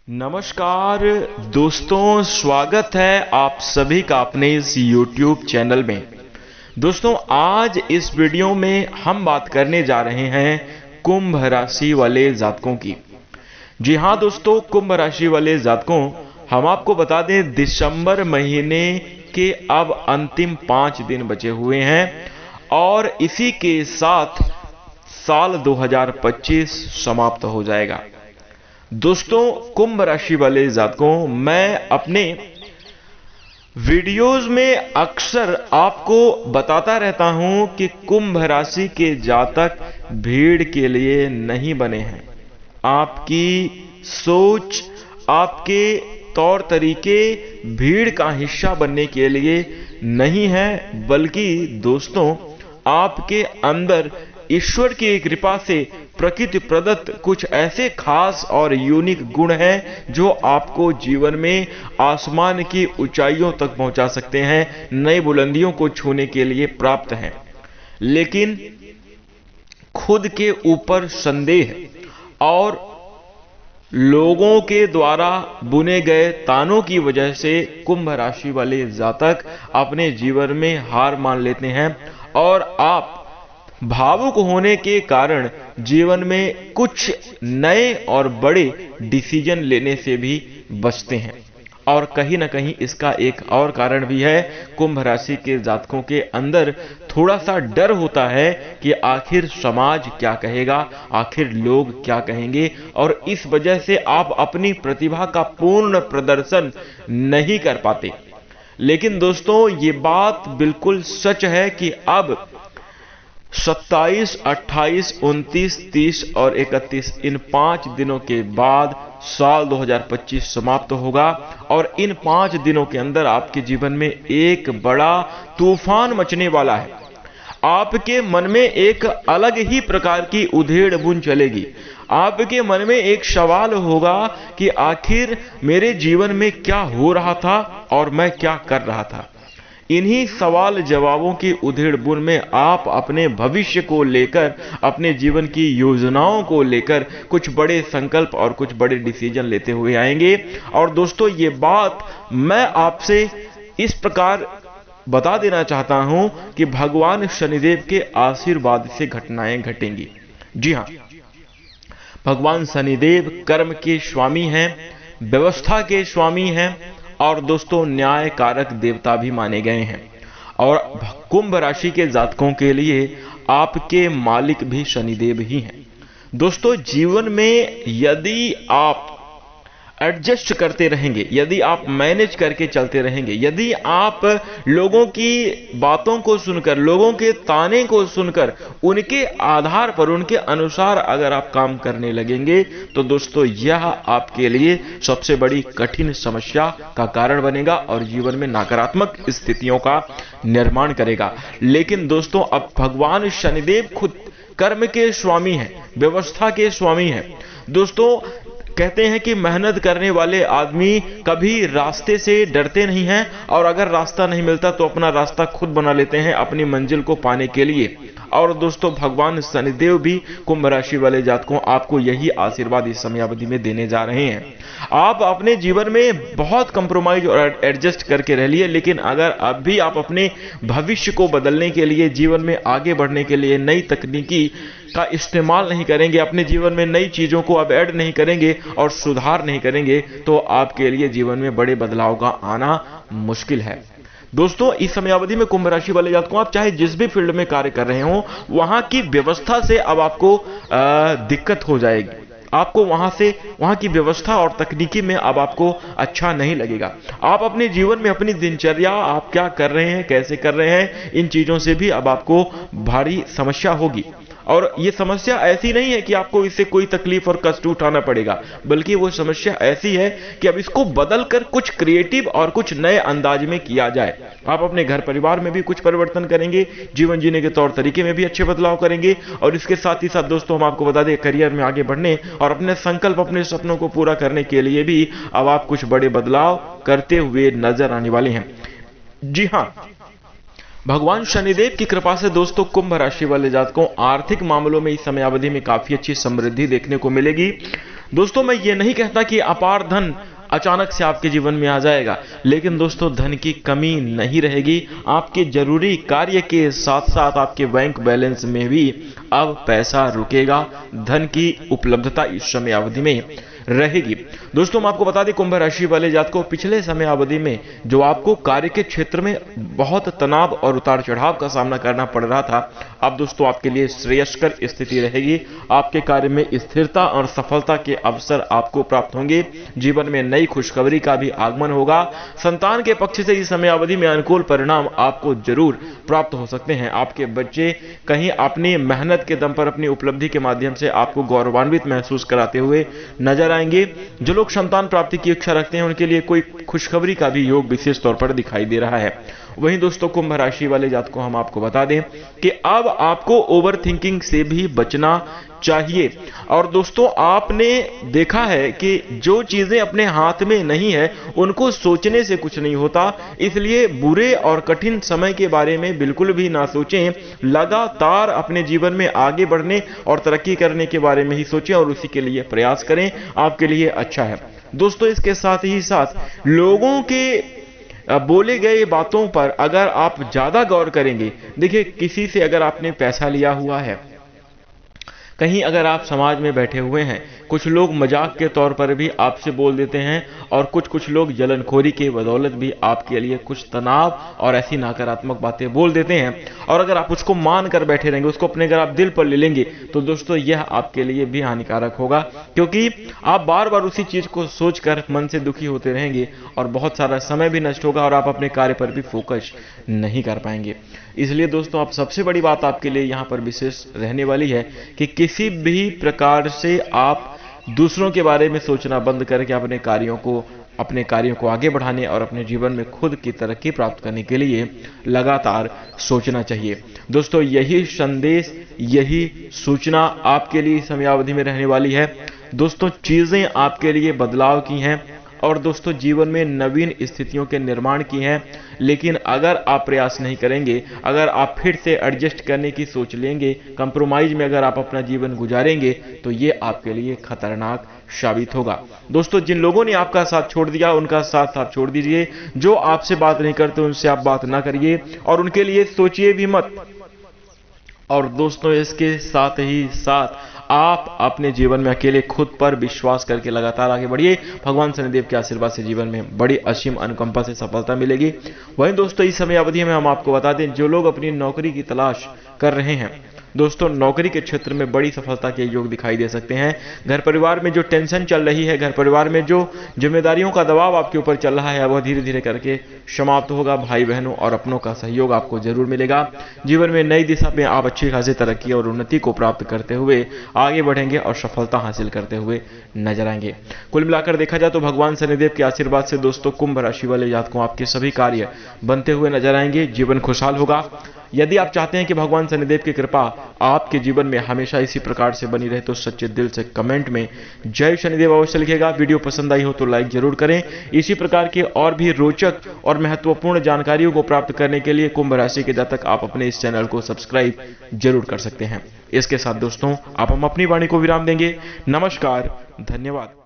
नमस्कार दोस्तों, स्वागत है आप सभी का अपने इस YouTube चैनल में। दोस्तों, आज इस वीडियो में हम बात करने जा रहे हैं कुंभ राशि वाले जातकों की। जी हाँ दोस्तों, कुंभ राशि वाले जातकों, हम आपको बता दें दिसंबर महीने के अब अंतिम 5 दिन बचे हुए हैं और इसी के साथ साल 2025 समाप्त हो जाएगा। दोस्तों, कुंभ राशि वाले जातकों, मैं अपने वीडियोस में अक्सर आपको बताता रहता हूं कि कुंभ राशि के जातक भीड़ के लिए नहीं बने हैं। आपकी सोच, आपके तौर तरीके भीड़ का हिस्सा बनने के लिए नहीं है, बल्कि दोस्तों आपके अंदर ईश्वर की कृपा से प्रकृति प्रदत्त कुछ ऐसे खास और यूनिक गुण हैं जो आपको जीवन में आसमान की ऊंचाइयों तक पहुंचा सकते हैं, नई बुलंदियों को छूने के लिए प्राप्त हैं। लेकिन खुद के ऊपर संदेह और लोगों के द्वारा बुने गए तानों की वजह से कुंभ राशि वाले जातक अपने जीवन में हार मान लेते हैं और आप भावुक होने के कारण जीवन में कुछ नए और बड़े डिसीजन लेने से भी बचते हैं। और कहीं ना कहीं इसका एक और कारण भी है, कुंभ राशि के जातकों के अंदर थोड़ा सा डर होता है कि आखिर समाज क्या कहेगा, आखिर लोग क्या कहेंगे, और इस वजह से आप अपनी प्रतिभा का पूर्ण प्रदर्शन नहीं कर पाते। लेकिन दोस्तों, ये बात बिल्कुल सच है कि अब 27, 28, 29, 30 और 31 इन 5 दिनों के बाद साल 2025 समाप्त होगा और इन 5 दिनों के अंदर आपके जीवन में एक बड़ा तूफान मचने वाला है। आपके मन में एक अलग ही प्रकार की उधेड़ बुन चलेगी। आपके मन में एक सवाल होगा कि आखिर मेरे जीवन में क्या हो रहा था और मैं क्या कर रहा था। इन्हीं सवाल जवाबों की उधेड़ बुन में आप अपने भविष्य को लेकर, अपने जीवन की योजनाओं को लेकर कुछ बड़े संकल्प और कुछ बड़े डिसीजन लेते हुए आएंगे। और दोस्तों, ये बात मैं आपसे इस प्रकार बता देना चाहता हूं कि भगवान शनिदेव के आशीर्वाद से घटनाएं घटेंगी। जी हां, भगवान शनिदेव कर्म के स्वामी हैं, व्यवस्था के स्वामी हैं और दोस्तों न्याय कारक देवता भी माने गए हैं। और कुंभ राशि के जातकों के लिए आपके मालिक भी शनिदेव ही हैं। दोस्तों, जीवन में यदि आप एडजस्ट करते रहेंगे, यदि आप मैनेज करके चलते रहेंगे, यदि आप लोगों की बातों को सुनकर, लोगों के ताने को सुनकर, उनके आधार पर, उनके अनुसार अगर आप काम करने लगेंगे तो दोस्तों यह आपके लिए सबसे बड़ी कठिन समस्या का कारण बनेगा और जीवन में नकारात्मक स्थितियों का निर्माण करेगा। लेकिन दोस्तों, अब भगवान शनिदेव खुद कर्म के स्वामी हैं, व्यवस्था के स्वामी हैं। दोस्तों, कहते हैं कि मेहनत करने वाले आदमी कभी रास्ते से डरते नहीं हैं और अगर रास्ता नहीं मिलता तो अपना रास्ता खुद बना लेते हैं अपनी मंजिल को पाने के लिए। और दोस्तों, भगवान शनिदेव भी कुंभ राशि वाले जातकों आपको यही आशीर्वाद इस समयावधि में देने जा रहे हैं। आप अपने जीवन में बहुत कंप्रोमाइज और एडजस्ट करके रह लिए, लेकिन अगर अब भी आप अपने भविष्य को बदलने के लिए, जीवन में आगे बढ़ने के लिए नई तकनीकी का इस्तेमाल नहीं करेंगे, अपने जीवन में नई चीजों को अब ऐड नहीं करेंगे और सुधार नहीं करेंगे, तो आपके लिए जीवन में बड़े बदलाव का आना मुश्किल है। दोस्तों, इस समयावधि में कुंभ राशि वाले जातकों, आप चाहे जिस भी फील्ड में कार्य कर रहे हो, वहां की व्यवस्था से अब आपको दिक्कत हो जाएगी। आपको वहां की व्यवस्था और तकनीकी में अब आपको अच्छा नहीं लगेगा। आप अपने जीवन में अपनी दिनचर्या, आप क्या कर रहे हैं, कैसे कर रहे हैं, इन चीजों से भी अब आपको भारी समस्या होगी। और ये समस्या ऐसी नहीं है कि आपको इससे कोई तकलीफ और कष्ट उठाना पड़ेगा, बल्कि वो समस्या ऐसी है कि अब इसको बदलकर कुछ क्रिएटिव और कुछ नए अंदाज में किया जाए। आप अपने घर परिवार में भी कुछ परिवर्तन करेंगे, जीवन जीने के तौर तरीके में भी अच्छे बदलाव करेंगे और इसके साथ ही साथ दोस्तों, हम आपको बता दें, करियर में आगे बढ़ने और अपने संकल्प, अपने सपनों को पूरा करने के लिए भी अब आप कुछ बड़े बदलाव करते हुए नजर आने वाले हैं। जी हां, भगवान शनिदेव की कृपा से दोस्तों कुंभ राशि वाले जातकों आर्थिक मामलों में इस समयावधि में काफी अच्छी समृद्धि देखने को मिलेगी। दोस्तों मैं ये नहीं कहता कि अपार धन अचानक से आपके जीवन में आ जाएगा, लेकिन दोस्तों धन की कमी नहीं रहेगी। आपके जरूरी कार्य के साथ साथ आपके बैंक बैलेंस में भी अब पैसा रुकेगा। धन की उपलब्धता इस समय अवधि में रहेगी। दोस्तों मैं आपको बता दें, कुंभ राशि वाले जातकों पिछले समय अवधि में जो आपको कार्य के क्षेत्र में बहुत तनाव और उतार चढ़ाव का सामना करना पड़ रहा था, अब दोस्तों आपके लिए श्रेयस्कर स्थिति रहेगी। आपके कार्य में स्थिरता और सफलता के अवसर आपको प्राप्त होंगे। जीवन में नई खुशखबरी का भी आगमन होगा। संतान के पक्ष से इस समय अवधि में अनुकूल परिणाम आपको जरूर प्राप्त हो सकते हैं। आपके बच्चे कहीं अपनी मेहनत के दम पर अपनी उपलब्धि के माध्यम से आपको गौरवान्वित महसूस कराते हुए नजर आएंगे। जो लोग संतान प्राप्ति की इच्छा रखते हैं उनके लिए कोई खुशखबरी का भी योग विशेष तौर पर दिखाई दे रहा है। वहीं दोस्तों कुंभ राशि वाले जातकों को हम आपको बता दें कि अब आपको ओवर थिंकिंग से भी बचना चाहिए। और दोस्तों आपने देखा है कि जो चीजें अपने हाथ में नहीं है उनको सोचने से कुछ नहीं होता, इसलिए बुरे और कठिन समय के बारे में बिल्कुल भी ना सोचें। लगातार अपने जीवन में आगे बढ़ने और तरक्की करने के बारे में ही सोचें और उसी के लिए प्रयास करें, आपके लिए अच्छा है। दोस्तों इसके साथ ही साथ लोगों के बोले गए बातों पर अगर आप ज्यादा गौर करेंगे, देखिए किसी से अगर आपने पैसा लिया हुआ है, कहीं अगर आप समाज में बैठे हुए हैं, कुछ लोग मजाक के तौर पर भी आपसे बोल देते हैं और कुछ लोग जलनखोरी के बदौलत भी आपके लिए कुछ तनाव और ऐसी नकारात्मक बातें बोल देते हैं। और अगर आप उसको मान कर बैठे रहेंगे, उसको अपने अगर आप दिल पर ले लेंगे, तो दोस्तों यह आपके लिए भी हानिकारक होगा, क्योंकि आप बार बार उसी चीज को सोचकर मन से दुखी होते रहेंगे और बहुत सारा समय भी नष्ट होगा और आप अपने कार्य पर भी फोकस नहीं कर पाएंगे। इसलिए दोस्तों आप सबसे बड़ी बात आपके लिए यहाँ पर विशेष रहने वाली है कि किसी भी प्रकार से आप दूसरों के बारे में सोचना बंद करके अपने कार्यों को आगे बढ़ाने और अपने जीवन में खुद की तरक्की प्राप्त करने के लिए लगातार सोचना चाहिए। दोस्तों यही संदेश, यही सूचना आपके लिए समयावधि में रहने वाली है। दोस्तों चीजें आपके लिए बदलाव की हैं और दोस्तों जीवन में नवीन स्थितियों के निर्माण की हैं, लेकिन अगर आप प्रयास नहीं करेंगे, अगर आप फिर से एडजस्ट करने की सोच लेंगे, कंप्रोमाइज में अगर आप अपना जीवन गुजारेंगे, तो ये आपके लिए खतरनाक साबित होगा। दोस्तों जिन लोगों ने आपका साथ छोड़ दिया उनका साथ आप छोड़ दीजिए। जो आपसे बात नहीं करते उनसे आप बात ना करिए और उनके लिए सोचिए भी मत। और दोस्तों इसके साथ ही साथ आप अपने जीवन में अकेले खुद पर विश्वास करके लगातार आगे बढ़िए। भगवान शनिदेव के आशीर्वाद से जीवन में बड़ी असीम अनुकंपा से सफलता मिलेगी। वहीं दोस्तों इस समय अवधि में हम आपको बता दें, जो लोग अपनी नौकरी की तलाश कर रहे हैं, दोस्तों नौकरी के क्षेत्र में बड़ी सफलता के योग दिखाई दे सकते हैं। घर परिवार में जो टेंशन चल रही है, घर परिवार में जो जिम्मेदारियों का दबाव आपके ऊपर चल रहा है, वह धीरे धीरे करके समाप्त होगा। भाई बहनों और अपनों का सहयोग आपको जरूर मिलेगा। जीवन में नई दिशा में आप अच्छी खासी तरक्की और उन्नति को प्राप्त करते हुए आगे बढ़ेंगे और सफलता हासिल करते हुए नजर आएंगे। कुल मिलाकर देखा जाए तो भगवान शनिदेव के आशीर्वाद से दोस्तों कुंभ राशि वाले जातकों आपके सभी कार्य बनते हुए नजर आएंगे। जीवन खुशहाल होगा। यदि आप चाहते हैं कि भगवान शनिदेव की कृपा आपके जीवन में हमेशा इसी प्रकार से बनी रहे, तो सच्चे दिल से कमेंट में जय शनिदेव अवश्य लिखेगा। वीडियो पसंद आई हो तो लाइक जरूर करें। इसी प्रकार की और भी रोचक और महत्वपूर्ण जानकारियों को प्राप्त करने के लिए कुंभ राशि के जातक आप अपने इस चैनल को सब्सक्राइब जरूर कर सकते हैं। इसके साथ दोस्तों आप हम अपनी वाणी को विराम देंगे। नमस्कार, धन्यवाद।